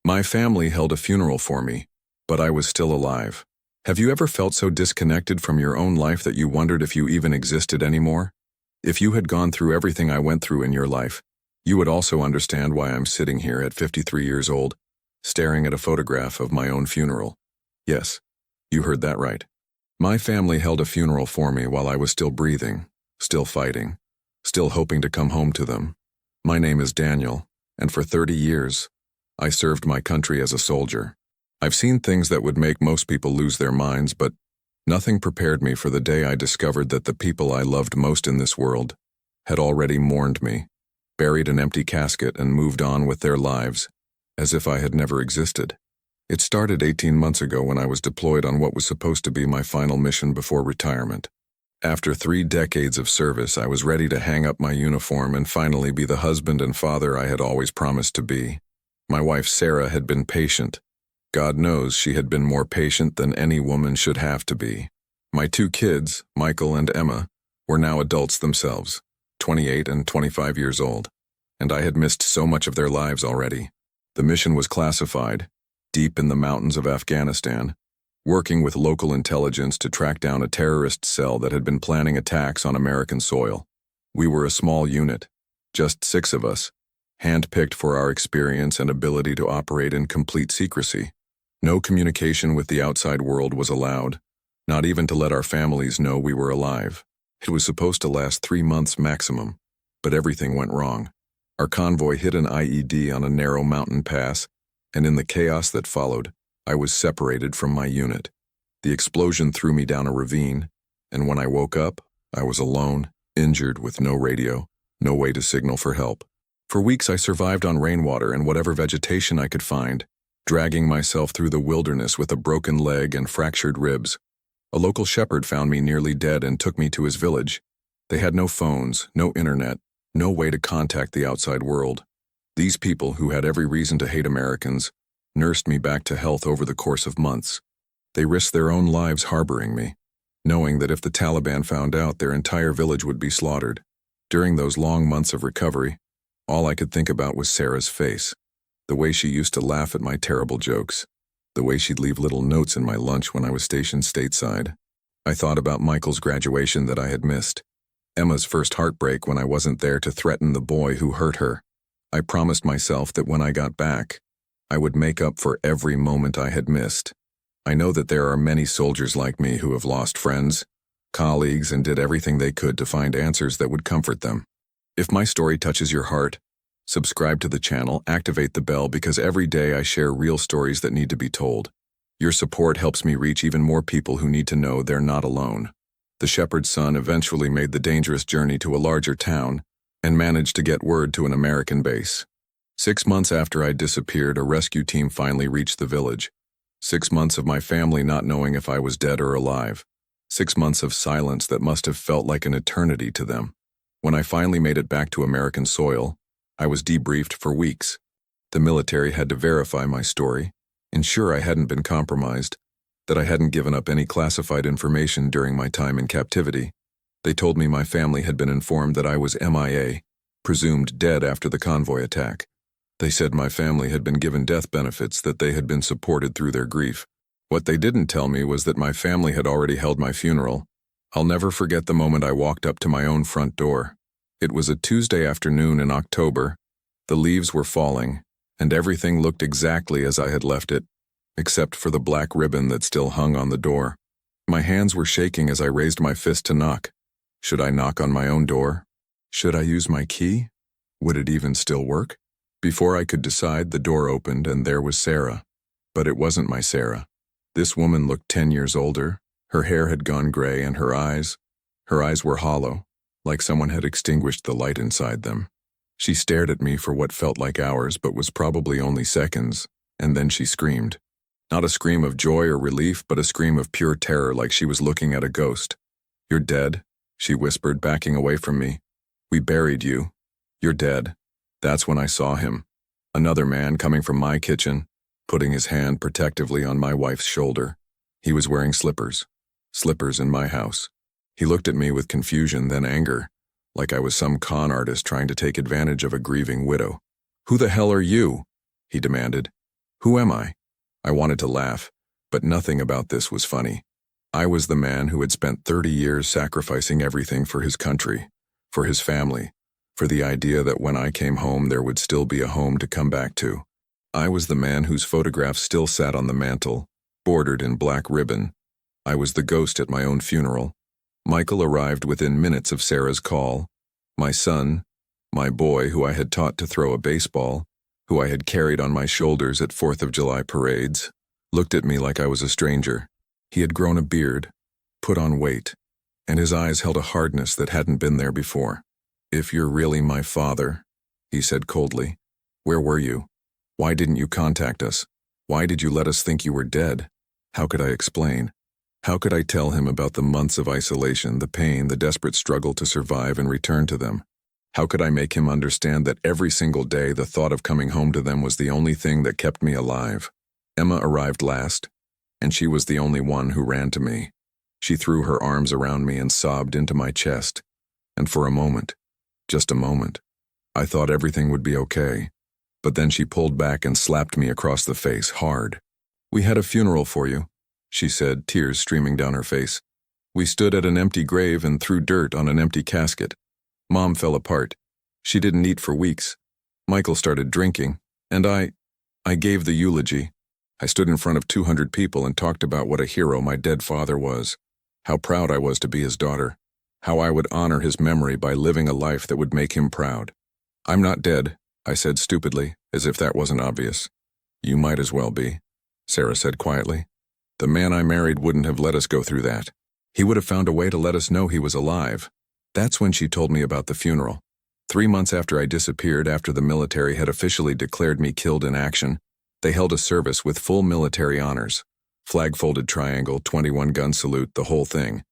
My family held a funeral for me, but I was still alive. Have you ever felt so disconnected from your own life that you wondered if you even existed anymore? If you had gone through everything I went through in your life, you would also understand why I'm sitting here at 53 years old, staring at a photograph of my own funeral. Yes, you heard that right. My family held a funeral for me while I was still breathing, still fighting, still hoping to come home to them. My name is Daniel, and for 30 years, I served my country as a soldier. I've seen things that would make most people lose their minds, but nothing prepared me for the day I discovered that the people I loved most in this world had already mourned me, buried an empty casket, and moved on with their lives, as if I had never existed. It started 18 months ago when I was deployed on what was supposed to be my final mission before retirement. After 3 decades of service, I was ready to hang up my uniform and finally be the husband and father I had always promised to be. My wife Sarah had been patient. God knows she had been more patient than any woman should have to be. My 2 kids, Michael and Emma, were now adults themselves, 28 and 25 years old, and I had missed so much of their lives already. The mission was classified, deep in the mountains of Afghanistan, working with local intelligence to track down a terrorist cell that had been planning attacks on American soil. We were a small unit, just 6 of us, handpicked for our experience and ability to operate in complete secrecy. No communication with the outside world was allowed, not even to let our families know we were alive. It was supposed to last 3 months maximum, but everything went wrong. Our convoy hit an IED on a narrow mountain pass, and in the chaos that followed, I was separated from my unit. The explosion threw me down a ravine, and when I woke up, I was alone, injured, with no radio, no way to signal for help. For weeks I survived on rainwater and whatever vegetation I could find, dragging myself through the wilderness with a broken leg and fractured ribs. A local shepherd found me nearly dead and took me to his village. They had no phones, no internet, no way to contact the outside world. These people, who had every reason to hate Americans, nursed me back to health over the course of months. They risked their own lives harboring me, knowing that if the Taliban found out, their entire village would be slaughtered. During those long months of recovery, all I could think about was Sarah's face, the way she used to laugh at my terrible jokes, the way she'd leave little notes in my lunch when I was stationed stateside. I thought about Michael's graduation that I had missed, Emma's first heartbreak when I wasn't there to threaten the boy who hurt her. I promised myself that when I got back, I would make up for every moment I had missed. I know that there are many soldiers like me who have lost friends, colleagues, and did everything they could to find answers that would comfort them. If my story touches your heart, subscribe to the channel, activate the bell, because every day I share real stories that need to be told. Your support helps me reach even more people who need to know they're not alone. The shepherd's son eventually made the dangerous journey to a larger town and managed to get word to an American base. 6 months after I disappeared, a rescue team finally reached the village. 6 months of my family not knowing if I was dead or alive. 6 months of silence that must have felt like an eternity to them. When I finally made it back to American soil, I was debriefed for weeks. The military had to verify my story, ensure I hadn't been compromised, that I hadn't given up any classified information during my time in captivity. They told me my family had been informed that I was MIA, presumed dead after the convoy attack. They said my family had been given death benefits, that they had been supported through their grief. What they didn't tell me was that my family had already held my funeral. I'll never forget the moment I walked up to my own front door. It was a Tuesday afternoon in October. The leaves were falling, and everything looked exactly as I had left it, except for the black ribbon that still hung on the door. My hands were shaking as I raised my fist to knock. Should I knock on my own door? Should I use my key? Would it even still work? Before I could decide, the door opened and there was Sarah. But it wasn't my Sarah. This woman looked 10 years older. Her hair had gone gray, and her eyes were hollow, like someone had extinguished the light inside them. She stared at me for what felt like hours, but was probably only seconds, and then she screamed. Not a scream of joy or relief, but a scream of pure terror, like she was looking at a ghost. "You're dead," she whispered, backing away from me. "We buried you. You're dead." That's when I saw him. Another man coming from my kitchen, putting his hand protectively on my wife's shoulder. He was wearing slippers. Slippers in my house. He looked at me with confusion, then anger, like I was some con artist trying to take advantage of a grieving widow. "Who the hell are you?" he demanded. Who am I? I wanted to laugh, but nothing about this was funny. I was the man who had spent 30 years sacrificing everything for his country, for his family, for the idea that when I came home there would still be a home to come back to. I was the man whose photograph still sat on the mantel, bordered in black ribbon. I was the ghost at my own funeral. Michael arrived within minutes of Sarah's call. My son, my boy who I had taught to throw a baseball, who I had carried on my shoulders at 4th of July parades, looked at me like I was a stranger. He had grown a beard, put on weight, and his eyes held a hardness that hadn't been there before. "If you're really my father," he said coldly, "where were you? Why didn't you contact us? Why did you let us think you were dead?" How could I explain? How could I tell him about the months of isolation, the pain, the desperate struggle to survive and return to them? How could I make him understand that every single day the thought of coming home to them was the only thing that kept me alive? Emma arrived last, and she was the only one who ran to me. She threw her arms around me and sobbed into my chest. And for a moment, just a moment, I thought everything would be okay. But then she pulled back and slapped me across the face hard. "We had a funeral for you," she said, tears streaming down her face. "We stood at an empty grave and threw dirt on an empty casket. Mom fell apart. She didn't eat for weeks. Michael started drinking, and I gave the eulogy. I stood in front of 200 people and talked about what a hero my dead father was, how proud I was to be his daughter, how I would honor his memory by living a life that would make him proud. I'm not dead," I said stupidly, as if that wasn't obvious. "You might as well be," Sarah said quietly. "The man I married wouldn't have let us go through that. He would have found a way to let us know he was alive." That's when she told me about the funeral. 3 months after I disappeared, after the military had officially declared me killed in action, they held a service with full military honors. Flag-folded triangle, 21-gun salute, the whole thing.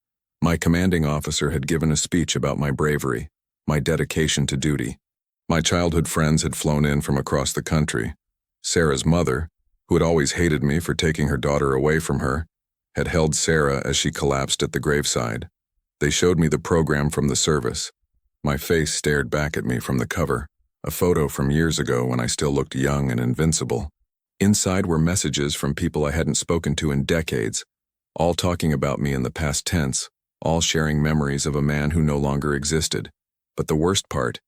My commanding officer had given a speech about my bravery, my dedication to duty. My childhood friends had flown in from across the country. Sarah's mother, who had always hated me for taking her daughter away from her, had held Sarah as she collapsed at the graveside. They showed me the program from the service. My face stared back at me from the cover, a photo from years ago when I still looked young and invincible. Inside were messages from people I hadn't spoken to in decades, all talking about me in the past tense, all sharing memories of a man who no longer existed. But the worst part,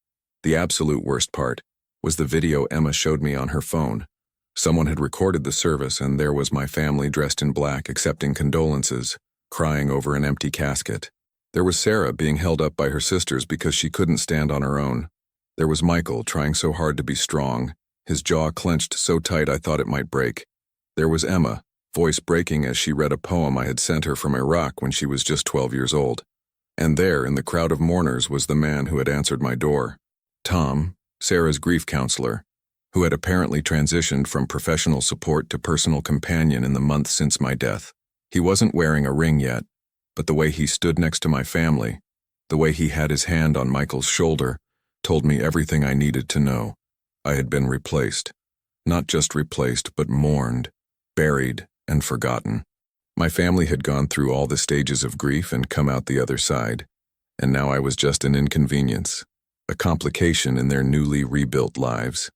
the absolute worst part, was the video Emma showed me on her phone. Someone had recorded the service, and there was my family dressed in black accepting condolences, crying over an empty casket. There was Sarah being held up by her sisters because she couldn't stand on her own. There was Michael trying so hard to be strong, his jaw clenched so tight I thought it might break. There was Emma, voice breaking as she read a poem I had sent her from Iraq when she was just 12 years old. And there, in the crowd of mourners, was the man who had answered my door. Tom, Sarah's grief counselor, who had apparently transitioned from professional support to personal companion in the months since my death. He wasn't wearing a ring yet, but the way he stood next to my family, the way he had his hand on Michael's shoulder, told me everything I needed to know. I had been replaced. Not just replaced, but mourned, buried, and forgotten. My family had gone through all the stages of grief and come out the other side, and now I was just an inconvenience, a complication in their newly rebuilt lives.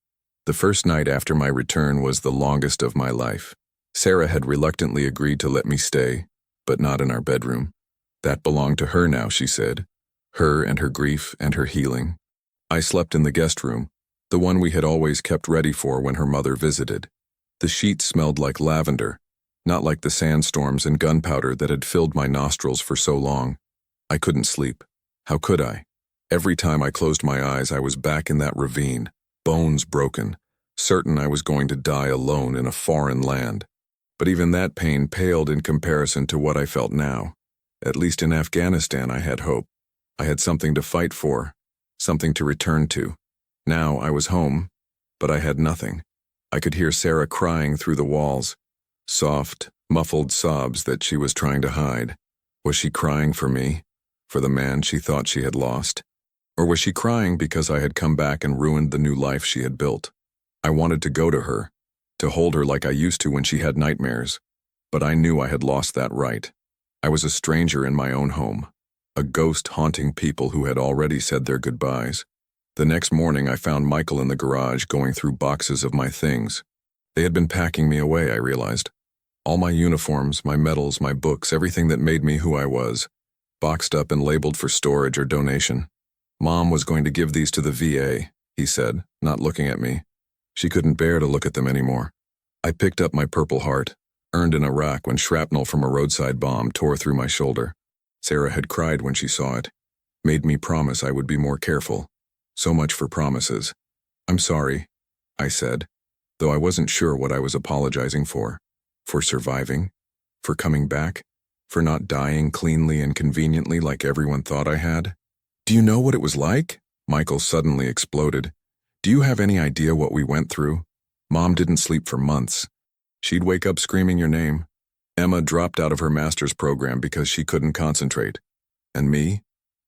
The first night after my return was the longest of my life. Sarah had reluctantly agreed to let me stay, but not in our bedroom. That belonged to her now, she said. Her and her grief and her healing. I slept in the guest room, the one we had always kept ready for when her mother visited. The sheets smelled like lavender, not like the sandstorms and gunpowder that had filled my nostrils for so long. I couldn't sleep. How could I? Every time I closed my eyes, I was back in that ravine, bones broken, certain I was going to die alone in a foreign land. But even that pain paled in comparison to what I felt now. At least in Afghanistan I had hope. I had something to fight for, something to return to. Now I was home, but I had nothing. I could hear Sarah crying through the walls, soft, muffled sobs that she was trying to hide. Was she crying for me, for the man she thought she had lost? Or was she crying because I had come back and ruined the new life she had built? I wanted to go to her, to hold her like I used to when she had nightmares, but I knew I had lost that right. I was a stranger in my own home, a ghost haunting people who had already said their goodbyes. The next morning I found Michael in the garage going through boxes of my things. They had been packing me away, I realized. All my uniforms, my medals, my books, everything that made me who I was, boxed up and labeled for storage or donation. Mom was going to give these to the VA, he said, not looking at me. She couldn't bear to look at them anymore. I picked up my Purple Heart, earned in Iraq when shrapnel from a roadside bomb tore through my shoulder. Sarah had cried when she saw it, made me promise I would be more careful. So much for promises. I'm sorry, I said, though I wasn't sure what I was apologizing for. For surviving? For coming back? For not dying cleanly and conveniently like everyone thought I had? Do you know what it was like? Michael suddenly exploded. Do you have any idea what we went through? Mom didn't sleep for months. She'd wake up screaming your name. Emma dropped out of her master's program because she couldn't concentrate. And me?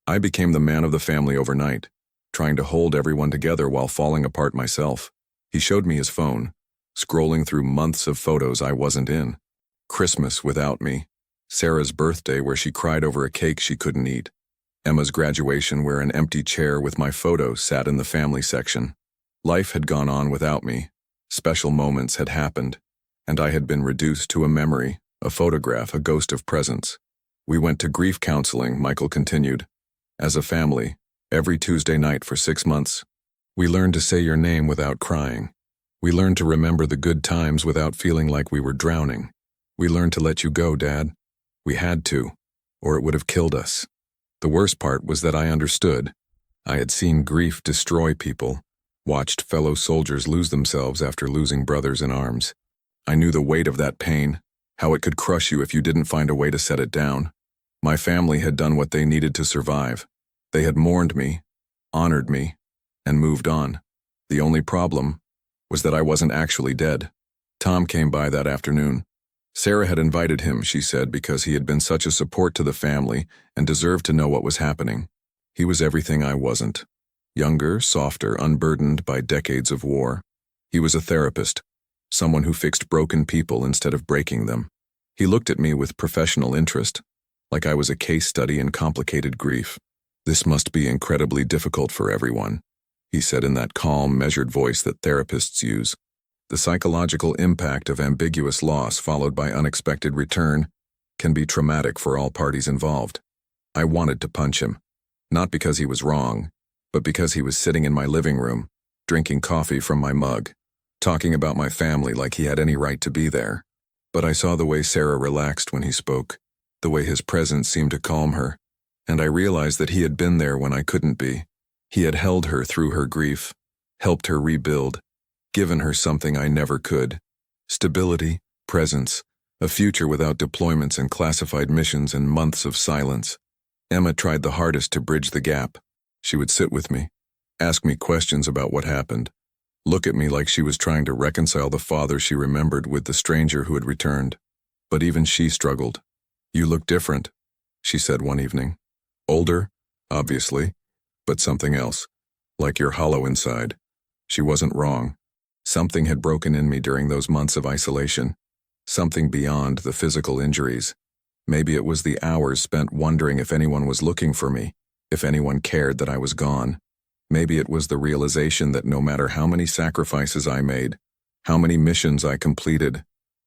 I became the man of the family overnight, trying to hold everyone together while falling apart myself. He showed me his phone, scrolling through months of photos I wasn't in. Christmas without me. Sarah's birthday where she cried over a cake she couldn't eat. Emma's graduation where an empty chair with my photo sat in the family section. Life had gone on without me. Special moments had happened, and I had been reduced to a memory, a photograph, a ghost of presence. We went to grief counseling, Michael continued. As a family, every Tuesday night for 6 months. We learned to say your name without crying. We learned to remember the good times without feeling like we were drowning. We learned to let you go, Dad. We had to, or it would have killed us. The worst part was that I understood. I had seen grief destroy people, watched fellow soldiers lose themselves after losing brothers in arms. I knew the weight of that pain, how it could crush you if you didn't find a way to set it down. My family had done what they needed to survive. They had mourned me, honored me, and moved on. The only problem was that I wasn't actually dead. Tom came by that afternoon. Sarah had invited him, she said, because he had been such a support to the family and deserved to know what was happening. He was everything I wasn't. Younger, softer, unburdened by decades of war. He was a therapist, someone who fixed broken people instead of breaking them. He looked at me with professional interest, like I was a case study in complicated grief. This must be incredibly difficult for everyone, he said in that calm, measured voice that therapists use. The psychological impact of ambiguous loss followed by unexpected return can be traumatic for all parties involved. I wanted to punch him, not because he was wrong, but because he was sitting in my living room, drinking coffee from my mug, talking about my family like he had any right to be there. But I saw the way Sarah relaxed when he spoke, the way his presence seemed to calm her, and I realized that he had been there when I couldn't be. He had held her through her grief, helped her rebuild, given her something I never could. Stability, presence, a future without deployments and classified missions and months of silence. Emma tried the hardest to bridge the gap. She would sit with me, ask me questions about what happened, look at me like she was trying to reconcile the father she remembered with the stranger who had returned. But even she struggled. You look different, she said one evening. Older, obviously, but something else, like you're hollow inside. She wasn't wrong. Something had broken in me during those months of isolation, something beyond the physical injuries. Maybe it was the hours spent wondering if anyone was looking for me, if anyone cared that I was gone. Maybe it was the realization that no matter how many sacrifices I made, how many missions I completed,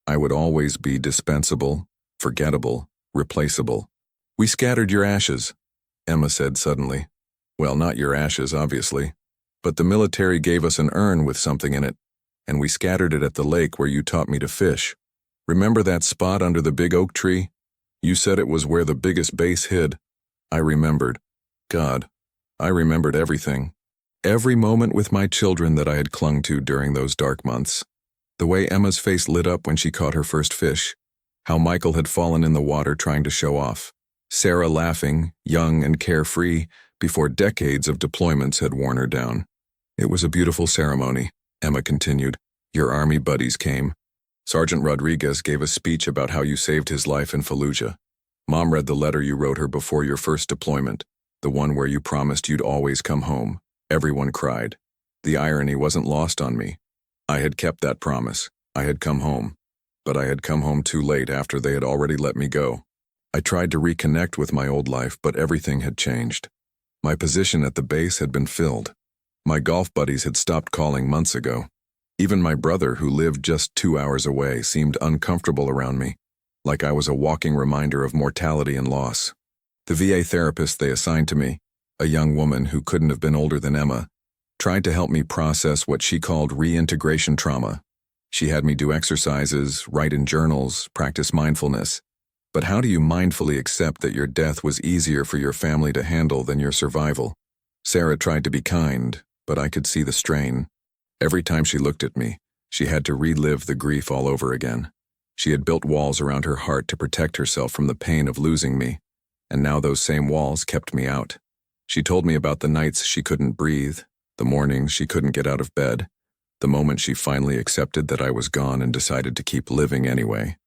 I would always be dispensable, forgettable, replaceable. We scattered your ashes, Emma said suddenly. Well, not your ashes, obviously, but the military gave us an urn with something in it, and we scattered it at the lake where you taught me to fish. Remember that spot under the big oak tree? You said it was where the biggest base hid. I remembered. God, I remembered everything. Every moment with my children that I had clung to during those dark months. The way Emma's face lit up when she caught her first fish. How Michael had fallen in the water trying to show off. Sarah laughing, young and carefree, before decades of deployments had worn her down. It was a beautiful ceremony, Emma continued. Your army buddies came. Sergeant Rodriguez gave a speech about how you saved his life in Fallujah. Mom read the letter you wrote her before your first deployment, the one where you promised you'd always come home. Everyone cried. The irony wasn't lost on me. I had kept that promise. I had come home. But I had come home too late after they had already let me go. I tried to reconnect with my old life, but everything had changed. My position at the base had been filled. My golf buddies had stopped calling months ago. Even my brother, who lived just 2 hours away, seemed uncomfortable around me, like I was a walking reminder of mortality and loss. The VA therapist they assigned to me, a young woman who couldn't have been older than Emma, tried to help me process what she called reintegration trauma. She had me do exercises, write in journals, practice mindfulness. But how do you mindfully accept that your death was easier for your family to handle than your survival? Sarah tried to be kind, but I could see the strain. Every time she looked at me, she had to relive the grief all over again. She had built walls around her heart to protect herself from the pain of losing me, and now those same walls kept me out. She told me about the nights she couldn't breathe, the mornings she couldn't get out of bed, the moment she finally accepted that I was gone and decided to keep living anyway.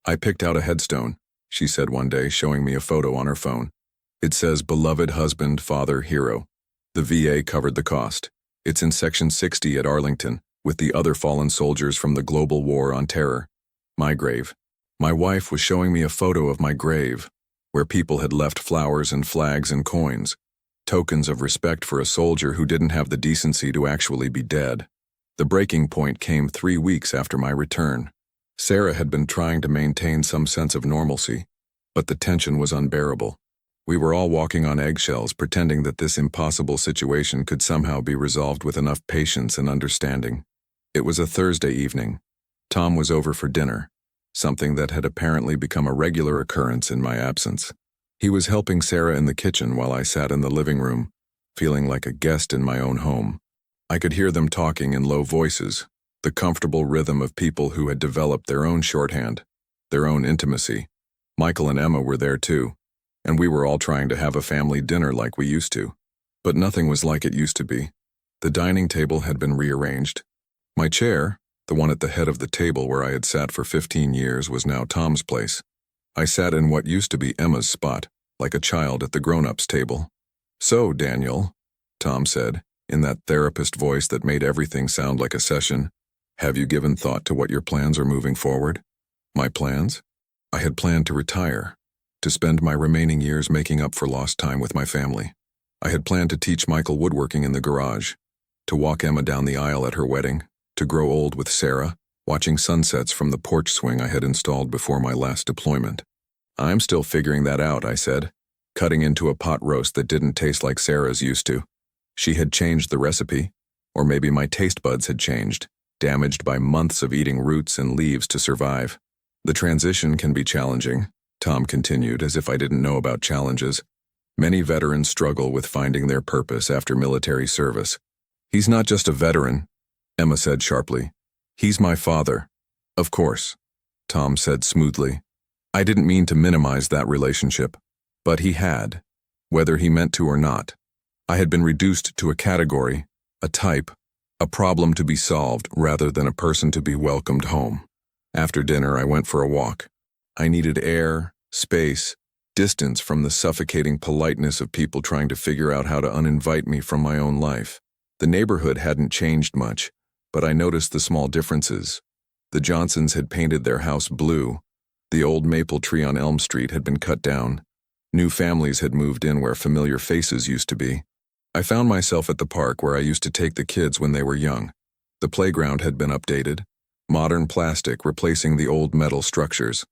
"I picked out a headstone," she said one day, showing me a photo on her phone. "It says, 'Beloved husband, father, hero.' The VA covered the cost. It's in Section 60 at Arlington, with the other fallen soldiers from the global war on terror. My grave." My wife was showing me a photo of my grave, where people had left flowers and flags and coins, tokens of respect for a soldier who didn't have the decency to actually be dead. The breaking point came 3 weeks after my return. Sarah had been trying to maintain some sense of normalcy, but the tension was unbearable. We were all walking on eggshells, pretending that this impossible situation could somehow be resolved with enough patience and understanding. It was a Thursday evening. Tom was over for dinner, something that had apparently become a regular occurrence in my absence. He was helping Sarah in the kitchen while I sat in the living room, feeling like a guest in my own home. I could hear them talking in low voices, the comfortable rhythm of people who had developed their own shorthand, their own intimacy. Michael and Emma were there too, and we were all trying to have a family dinner like we used to. But nothing was like it used to be. The dining table had been rearranged. My chair, the one at the head of the table where I had sat for 15 years, was now Tom's place. I sat in what used to be Emma's spot, like a child at the grown-ups table. "So, Daniel," Tom said, in that therapist voice that made everything sound like a session, "have you given thought to what your plans are moving forward?" My plans? I had planned to retire, to spend my remaining years making up for lost time with my family. I had planned to teach Michael woodworking in the garage, to walk Emma down the aisle at her wedding, to grow old with Sarah, watching sunsets from the porch swing I had installed before my last deployment. "I'm still figuring that out," I said, cutting into a pot roast that didn't taste like Sarah's used to. She had changed the recipe, or maybe my taste buds had changed, damaged by months of eating roots and leaves to survive. "The transition can be challenging," Tom continued, as if I didn't know about challenges. "Many veterans struggle with finding their purpose after military service." "He's not just a veteran," Emma said sharply. "He's my father." "Of course," Tom said smoothly. I didn't mean to minimize that relationship, but he had, whether he meant to or not. I had been reduced to a category, a type, a problem to be solved rather than a person to be welcomed home. After dinner, I went for a walk. I needed air, space, distance from the suffocating politeness of people trying to figure out how to uninvite me from my own life. The neighborhood hadn't changed much, but I noticed the small differences. The Johnsons had painted their house blue. The old maple tree on Elm Street had been cut down. New families had moved in where familiar faces used to be. I found myself at the park where I used to take the kids when they were young. The playground had been updated, modern plastic replacing the old metal structures.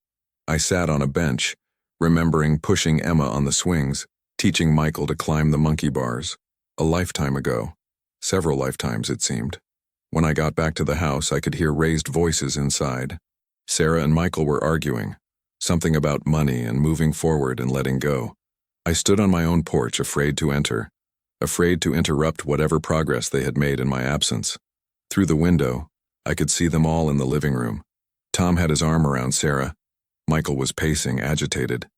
I sat on a bench, remembering pushing Emma on the swings, teaching Michael to climb the monkey bars. A lifetime ago. Several lifetimes, it seemed. When I got back to the house, I could hear raised voices inside. Sarah and Michael were arguing, something about money and moving forward and letting go. I stood on my own porch, afraid to enter, afraid to interrupt whatever progress they had made in my absence. Through the window, I could see them all in the living room. Tom had his arm around Sarah. Michael was pacing, agitated.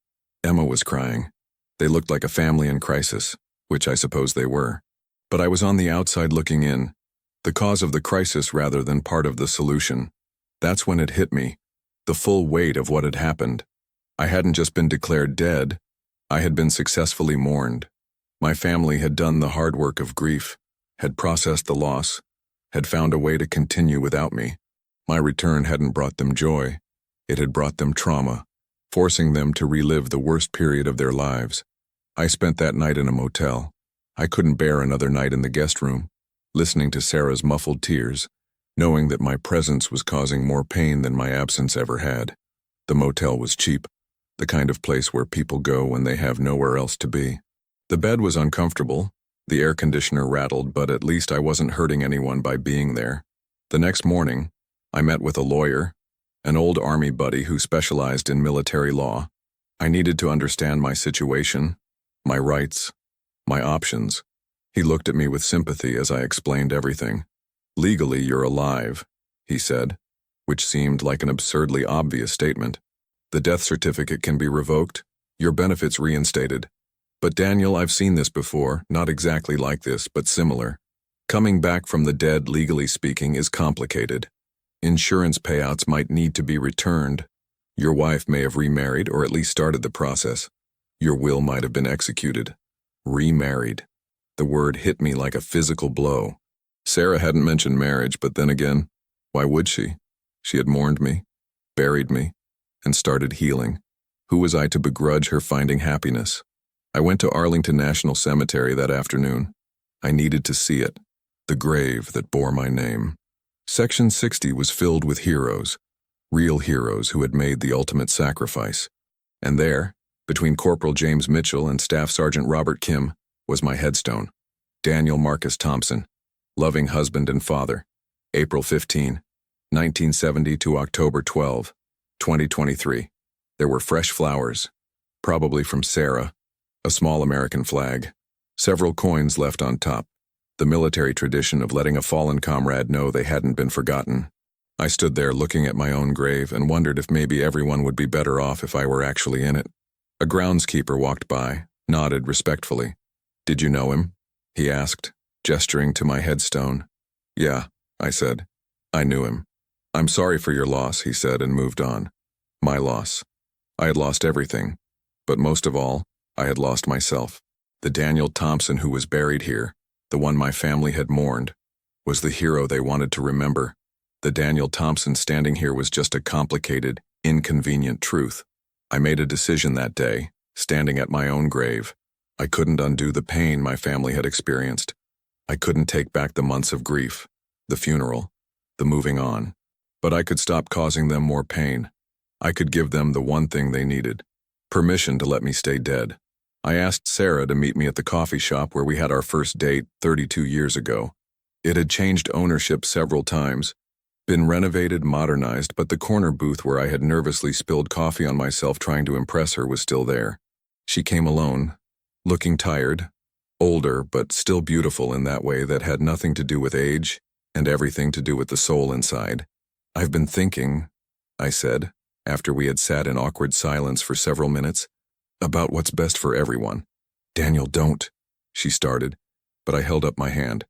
Emma was crying. They looked like a family in crisis, which I suppose they were. But I was on the outside looking in, the cause of the crisis rather than part of the solution. That's when it hit me, the full weight of what had happened. I hadn't just been declared dead, I had been successfully mourned. My family had done the hard work of grief, had processed the loss, had found a way to continue without me. My return hadn't brought them joy, it had brought them trauma, forcing them to relive the worst period of their lives. I spent that night in a motel. I couldn't bear another night in the guest room, listening to Sarah's muffled tears, knowing that my presence was causing more pain than my absence ever had. The motel was cheap, the kind of place where people go when they have nowhere else to be. The bed was uncomfortable, the air conditioner rattled, but at least I wasn't hurting anyone by being there. The next morning, I met with a lawyer, an old army buddy who specialized in military law. I needed to understand my situation, my rights, my options. He looked at me with sympathy as I explained everything. "Legally, you're alive," he said, which seemed like an absurdly obvious statement. "The death certificate can be revoked, your benefits reinstated. But Daniel, I've seen this before, not exactly like this, but similar. Coming back from the dead, legally speaking, is complicated. Insurance payouts might need to be returned. Your wife may have remarried or at least started the process. Your will might have been executed. Remarried. The word hit me like a physical blow. Sarah hadn't mentioned marriage, but then again, why would she? She had mourned me, buried me, and started healing. Who was I to begrudge her finding happiness? I went to Arlington National Cemetery that afternoon. I needed to see it, the grave that bore my name. Section 60 was filled with heroes, real heroes who had made the ultimate sacrifice. And there, between Corporal James Mitchell and Staff Sergeant Robert Kim, was my headstone. Daniel Marcus Thompson, loving husband and father, April 15, 1970 to October 12, 2023. There were fresh flowers, probably from Sarah, a small American flag, several coins left on top, the military tradition of letting a fallen comrade know they hadn't been forgotten. I stood there looking at my own grave and wondered if maybe everyone would be better off if I were actually in it. A groundskeeper walked by, nodded respectfully. "Did you know him?" he asked, gesturing to my headstone. "Yeah," I said. "I knew him." "I'm sorry for your loss," he said and moved on. My loss. I had lost everything, but most of all, I had lost myself. The Daniel Thompson who was buried here, the one my family had mourned, was the hero they wanted to remember. The Daniel Thompson standing here was just a complicated, inconvenient truth. I made a decision that day, standing at my own grave. I couldn't undo the pain my family had experienced. I couldn't take back the months of grief, the funeral, the moving on. But I could stop causing them more pain. I could give them the one thing they needed: permission to let me stay dead. I asked Sarah to meet me at the coffee shop where we had our first date 32 years ago. It had changed ownership several times, been renovated, modernized, but the corner booth where I had nervously spilled coffee on myself trying to impress her was still there. She came alone, looking tired, older, but still beautiful in that way that had nothing to do with age and everything to do with the soul inside. "I've been thinking," I said, after we had sat in awkward silence for several minutes, "about what's best for everyone." "Daniel, don't," she started, but I held up my hand.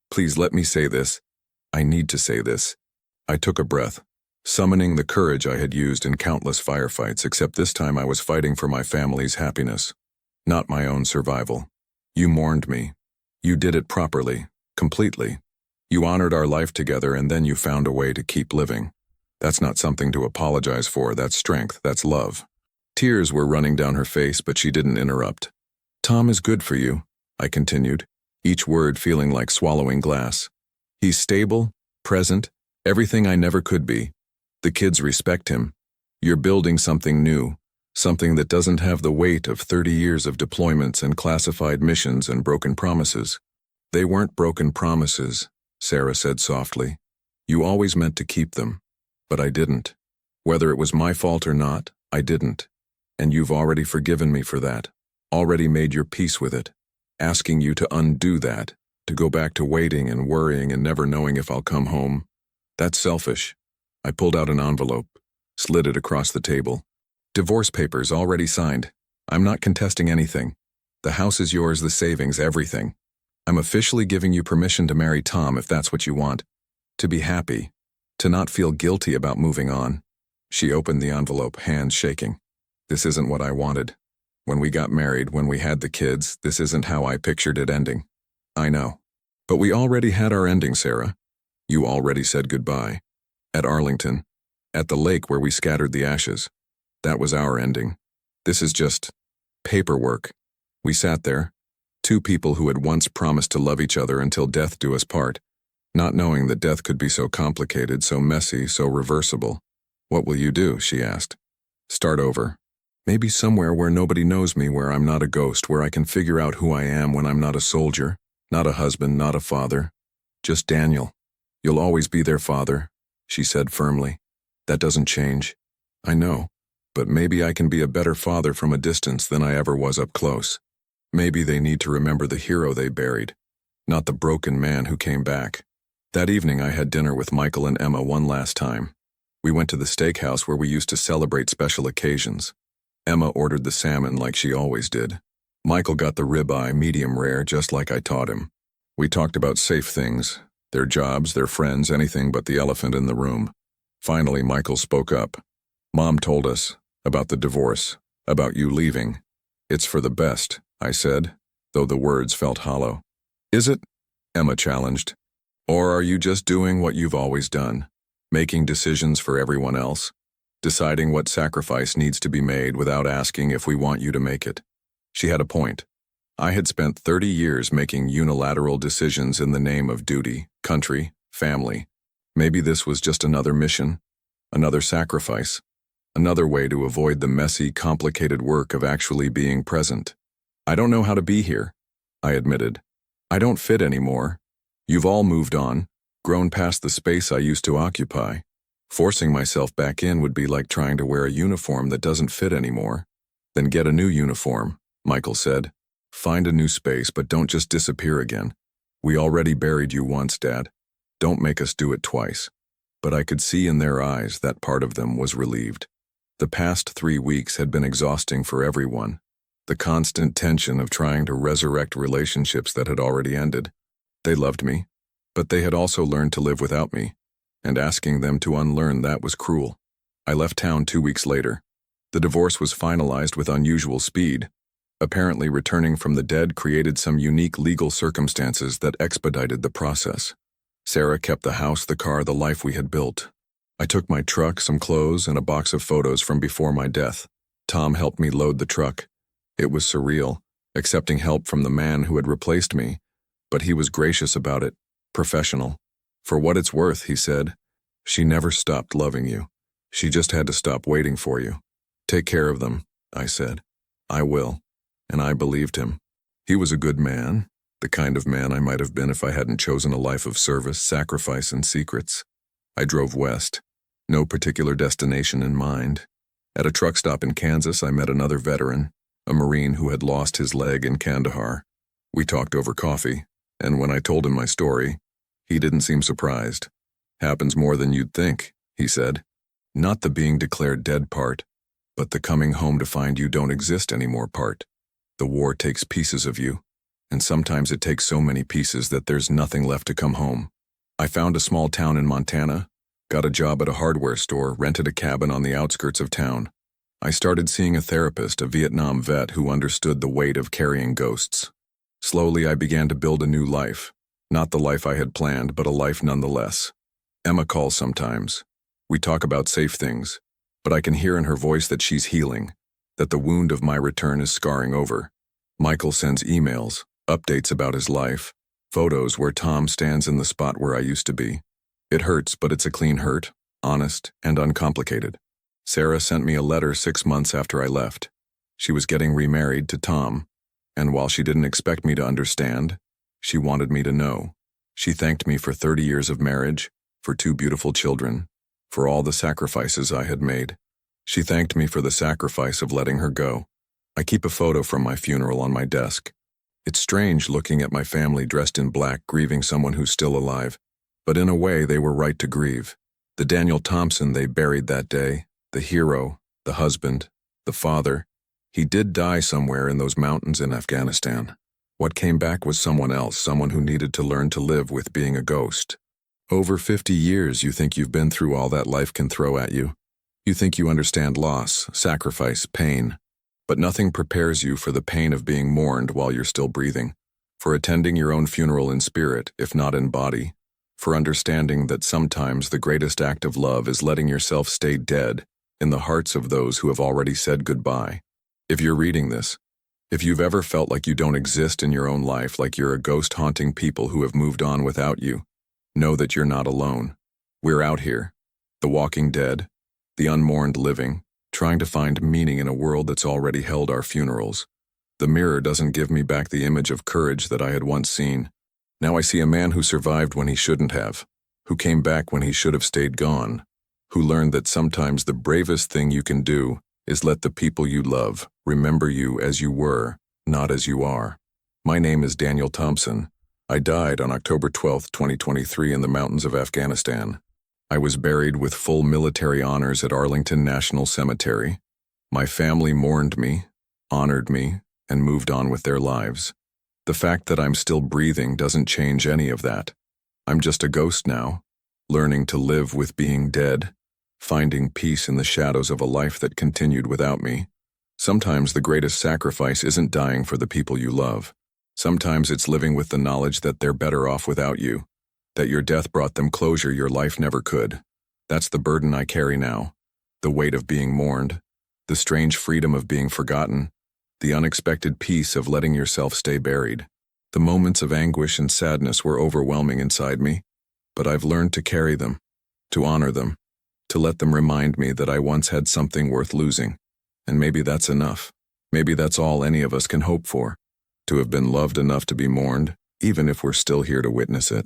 "Please let me say this. I need to say this." I took a breath, summoning the courage I had used in countless firefights, except this time I was fighting for my family's happiness, not my own survival. You mourned me. You did it properly, completely. You honored our life together, and then you found a way to keep living. That's not something to apologize for. That's strength. That's love. Tears were running down her face, but she didn't interrupt. "Tom is good for you," I continued, each word feeling like swallowing glass. "He's stable, present, everything I never could be. The kids respect him. You're building something new, something that doesn't have the weight of 30 years of deployments and classified missions and broken promises." "They weren't broken promises," Sarah said softly. "You always meant to keep them, but I didn't. Whether it was my fault or not, I didn't. And you've already forgiven me for that, already made your peace with it. Asking you to undo that, to go back to waiting and worrying and never knowing if I'll come home, that's selfish." I pulled out an envelope, slid it across the table. "Divorce papers already signed. I'm not contesting anything. The house is yours, the savings, everything. I'm officially giving you permission to marry Tom if that's what you want. To be happy, to not feel guilty about moving on." She opened the envelope, hands shaking. "This isn't what I wanted. When we got married, when we had the kids, this isn't how I pictured it ending." "I know. But we already had our ending, Sarah. You already said goodbye. At Arlington. At the lake where we scattered the ashes. That was our ending. This is just paperwork. We sat there, two people who had once promised to love each other until death do us part, not knowing that death could be so complicated, so messy, so reversible. What will you do? She asked. Start over. Maybe somewhere where nobody knows me, where I'm not a ghost, where I can figure out who I am when I'm not a soldier, not a husband, not a father. Just Daniel. You'll always be their father, she said firmly. That doesn't change. I know, but maybe I can be a better father from a distance than I ever was up close. Maybe they need to remember the hero they buried, not the broken man who came back. That evening I had dinner with Michael and Emma one last time. We went to the steakhouse where we used to celebrate special occasions. Emma ordered the salmon like she always did. Michael got the ribeye medium rare just like I taught him. We talked about safe things, their jobs, their friends, anything but the elephant in the room. Finally, Michael spoke up. Mom told us about the divorce, about you leaving. It's for the best, I said, though the words felt hollow. Is it? Emma challenged. Or are you just doing what you've always done, making decisions for everyone else, deciding what sacrifice needs to be made without asking if we want you to make it? She had a point. I had spent 30 years making unilateral decisions in the name of duty, country, family. Maybe this was just another mission, another sacrifice, another way to avoid the messy, complicated work of actually being present. I don't know how to be here, I admitted. I don't fit anymore. You've all moved on, grown past the space I used to occupy. Forcing myself back in would be like trying to wear a uniform that doesn't fit anymore. Then get a new uniform, Michael said. Find a new space, but don't just disappear again. We already buried you once, Dad. Don't make us do it twice. But I could see in their eyes that part of them was relieved. The past 3 weeks had been exhausting for everyone. The constant tension of trying to resurrect relationships that had already ended. They loved me, but they had also learned to live without me, and asking them to unlearn that was cruel. I left town 2 weeks later. The divorce was finalized with unusual speed. Apparently, returning from the dead created some unique legal circumstances that expedited the process. Sarah kept the house, the car, the life we had built. I took my truck, some clothes, and a box of photos from before my death. Tom helped me load the truck. It was surreal, accepting help from the man who had replaced me, but he was gracious about it, professional. For what it's worth, he said, she never stopped loving you. She just had to stop waiting for you. Take care of them, I said. I will. And I believed him. He was a good man, the kind of man I might have been if I hadn't chosen a life of service, sacrifice, and secrets. I drove west, no particular destination in mind. At a truck stop in Kansas, I met another veteran, a Marine who had lost his leg in Kandahar. We talked over coffee, and when I told him my story, he didn't seem surprised. Happens more than you'd think, he said. Not the being declared dead part, but the coming home to find you don't exist anymore part. The war takes pieces of you, and sometimes it takes so many pieces that there's nothing left to come home. I found a small town in Montana, got a job at a hardware store, rented a cabin on the outskirts of town. I started seeing a therapist, a Vietnam vet who understood the weight of carrying ghosts. Slowly I began to build a new life, not the life I had planned, but a life nonetheless. Emma calls sometimes. We talk about safe things, but I can hear in her voice that she's healing, that the wound of my return is scarring over. Michael sends emails, updates about his life, photos where Tom stands in the spot where I used to be. It hurts, but it's a clean hurt, honest and uncomplicated. Sarah sent me a letter 6 months after I left. She was getting remarried to Tom, and while she didn't expect me to understand, she wanted me to know. She thanked me for 30 years of marriage, for 2 beautiful children, for all the sacrifices I had made. She thanked me for the sacrifice of letting her go. I keep a photo from my funeral on my desk. It's strange looking at my family dressed in black, grieving someone who's still alive, but in a way they were right to grieve. The Daniel Thompson they buried that day, the hero, the husband, the father, he did die somewhere in those mountains in Afghanistan. What came back was someone else, someone who needed to learn to live with being a ghost. Over 50 years you think you've been through all that life can throw at you. You think you understand loss, sacrifice, pain, but nothing prepares you for the pain of being mourned while you're still breathing, for attending your own funeral in spirit, if not in body, for understanding that sometimes the greatest act of love is letting yourself stay dead in the hearts of those who have already said goodbye. If you're reading this, if you've ever felt like you don't exist in your own life, like you're a ghost haunting people who have moved on without you, Know that you're not alone. We're out here, the walking dead, the unmourned living, trying to find meaning in a world that's already held our funerals. The mirror doesn't give me back the image of courage that I had once seen. Now I see a man who survived when he shouldn't have, who came back when he should have stayed gone, who learned that sometimes the bravest thing you can do is let the people you love remember you as you were, not as you are. My name is Daniel Thompson. I died on October 12, 2023 in the mountains of Afghanistan. I was buried with full military honors at Arlington National Cemetery. My family mourned me, honored me, and moved on with their lives. The fact that I'm still breathing doesn't change any of that. I'm just a ghost now, learning to live with being dead, finding peace in the shadows of a life that continued without me. Sometimes the greatest sacrifice isn't dying for the people you love. Sometimes it's living with the knowledge that they're better off without you, that your death brought them closure your life never could. That's the burden I carry now, the weight of being mourned, the strange freedom of being forgotten, the unexpected peace of letting yourself stay buried. The moments of anguish and sadness were overwhelming inside me, but I've learned to carry them, to honor them, to let them remind me that I once had something worth losing. And maybe that's enough. Maybe that's all any of us can hope for, to have been loved enough to be mourned, even if we're still here to witness it.